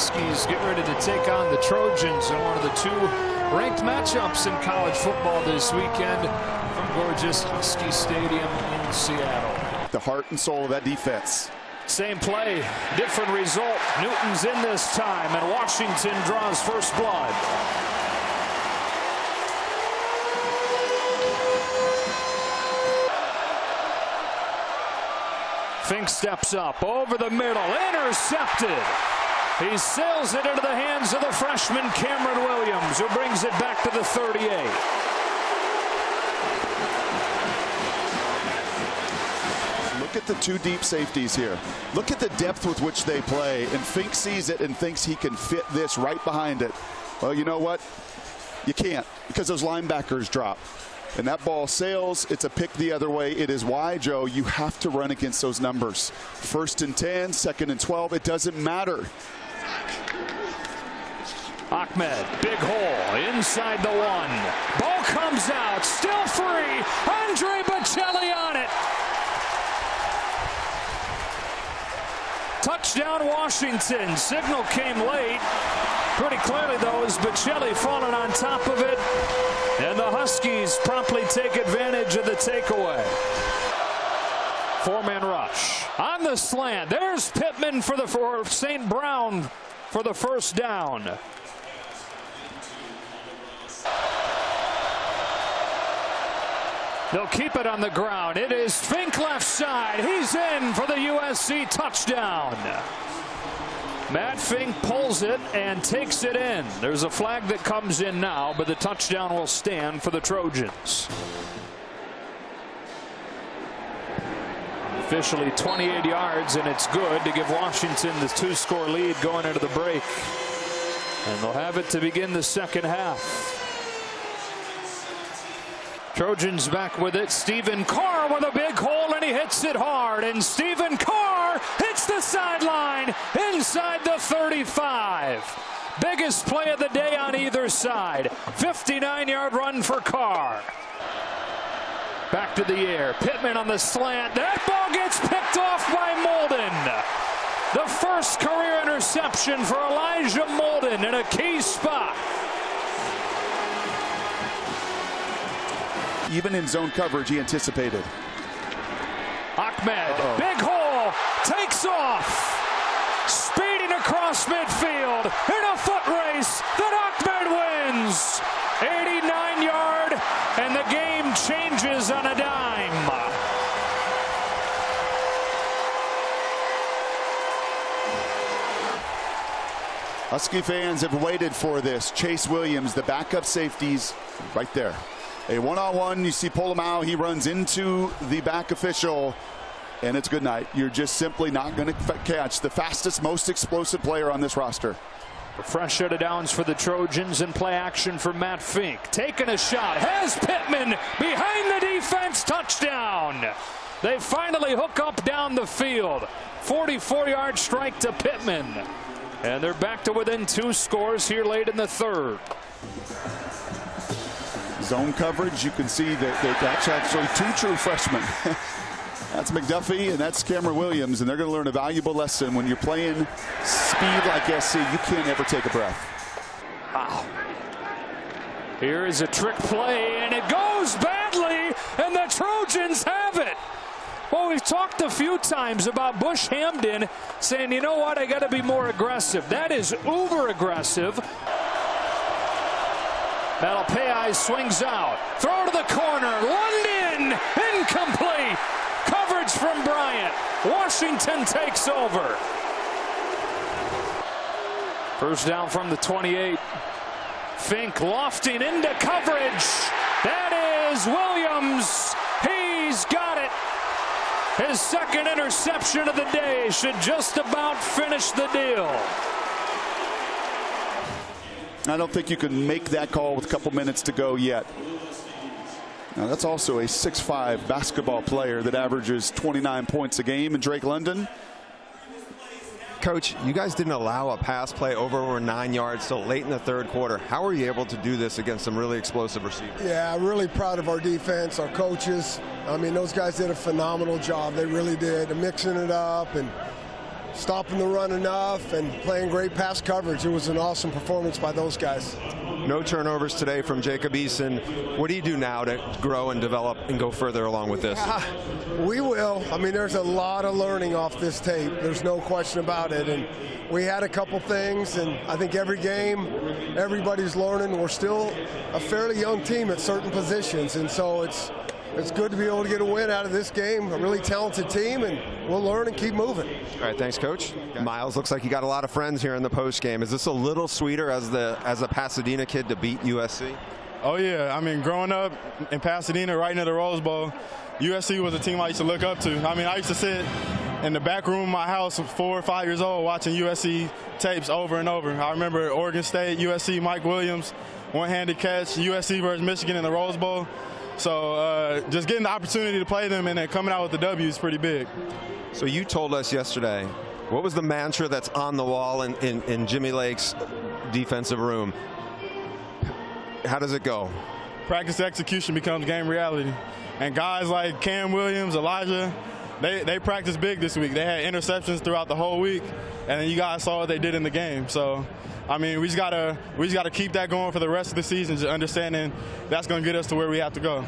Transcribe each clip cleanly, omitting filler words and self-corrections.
Huskies get ready to take on the Trojans in one of the two ranked matchups in college football this weekend from gorgeous Husky Stadium in Seattle. The heart and soul of that defense. Same play, different result. Newton's in this time, and Washington draws first blood. Fink steps up over the middle, intercepted. He sails it into the hands of the freshman Cameron Williams, who brings it back to the 38. Look at the two deep safeties here. Look at the depth with which they play, and Fink sees it and thinks he can fit this right behind it. Well, you know what? You can't, because those linebackers drop. And that ball sails. It's a pick the other way. It is why, Joe, you have to run against those numbers. 1st and 10, 2nd and 12, it doesn't matter. Ahmed, big hole, inside the 1. Ball comes out, still free. Andre Bocelli on it. Touchdown Washington. Signal came late. Pretty clearly, though, is Bocelli falling on top of it. And the Huskies promptly take advantage of the takeaway. 4-man rush. On the slant. There's Pittman for St. Brown for the first down. They'll keep it on the ground. It is Fink left side. He's in for the USC touchdown. Matt Fink pulls it and takes it in. There's a flag that comes in now, but the touchdown will stand for the Trojans. Officially 28 yards, and it's good to give Washington the 2-score lead going into the break. And they'll have it to begin the second half. Trojans back with it. Stephen Carr with a big hole, and he hits it hard. And Stephen Carr hits the sideline inside the 35. Biggest play of the day on either side. 59-yard run for Carr. Back to the air. Pittman on the slant. That ball gets picked off by Molden. The first career interception for Elijah Molden in a key spot. Even in zone coverage, he anticipated. Ahmed, big hole, takes off. Speeding across midfield in a foot race that Ahmed wins. 89-yard, and the game changes on a dime. Husky fans have waited for this. Chase Williams, the backup safeties, right there. A one-on-one, you see Polamalu, he runs into the back official, and it's good night. You're just simply not going to catch the fastest, most explosive player on this roster. A fresh set of downs for the Trojans and play action for Matt Fink. Taking a shot, has Pittman behind the defense, touchdown. They finally hook up down the field. 44-yard strike to Pittman. And they're back to within 2 scores here late in the 3rd. Zone coverage, you can see that that's actually 2 true freshmen. That's McDuffie and that's Cameron Williams, and they're going to learn a valuable lesson. When you're playing speed like SC, you can't ever take a breath. Wow. Here is a trick play, and it goes badly, and the Trojans have it. Well, we've talked a few times about Bush Hamden saying, you know what, I got to be more aggressive. That is uber aggressive. Malapei swings out. Throw to the corner. London. Incomplete. Coverage from Bryant. Washington takes over. First down from the 28. Fink lofting into coverage. That is Williams. He's got it. His 2nd interception of the day should just about finish the deal. I don't think you can make that call with a couple minutes to go yet. Now, that's also a 6'5" basketball player that averages 29 points a game, and Drake London. Coach, you guys didn't allow a pass play over 9 yards till late in the 3rd quarter. How are you able to do this against some really explosive receivers? Yeah, I'm really proud of our defense, our coaches. I mean, those guys did a phenomenal job. They really did, mixing it up and stopping the run enough and playing great pass coverage. It was an awesome performance by those guys. No turnovers today from Jacob Eason. What do you do now to grow and develop and go further along with this? We will. I mean, there's a lot of learning off this tape. There's no question about it. And we had a couple things, and I think every game, everybody's learning. We're still a fairly young team at certain positions, and so it's good to be able to get a win out of this game. A really talented team, and we'll learn and keep moving. All right, thanks, Coach. Miles, looks like you got a lot of friends here in the post game. Is this a little sweeter as a Pasadena kid to beat USC? Oh yeah, I mean, growing up in Pasadena, right near the Rose Bowl, USC was a team I used to look up to. I mean, I used to sit in the back room of my house, 4 or 5 years old, watching USC tapes over and over. I remember Oregon State, USC, Mike Williams, one-handed catch, USC versus Michigan in the Rose Bowl. So just getting the opportunity to play them and then coming out with the W is pretty big. So you told us yesterday, what was the mantra that's on the wall in Jimmy Lake's defensive room? How does it go? Practice execution becomes game reality. And guys like Cam Williams, Elijah, they practiced big this week. They had interceptions throughout the whole week, and then you guys saw what they did in the game. So, I mean, we just gotta keep that going for the rest of the season, just understanding that's going to get us to where we have to go.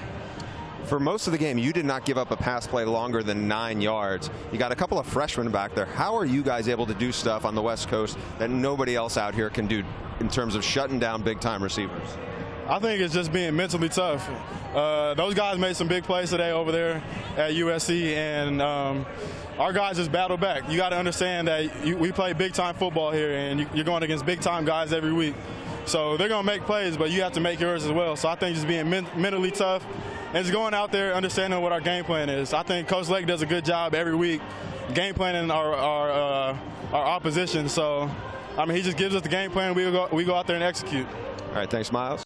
For most of the game, you did not give up a pass play longer than 9 yards. You got a couple of freshmen back there. How are you guys able to do stuff on the West Coast that nobody else out here can do in terms of shutting down big-time receivers? I think it's just being mentally tough. Those guys made some big plays today over there at USC, and our guys just battle back. You got to understand that we play big-time football here, and you're going against big-time guys every week. So they're going to make plays, but you have to make yours as well. So I think just being mentally tough and just going out there understanding what our game plan is. I think Coach Lake does a good job every week game planning our opposition. So, I mean, he just gives us the game plan. We go out there and execute. All right, thanks, Miles.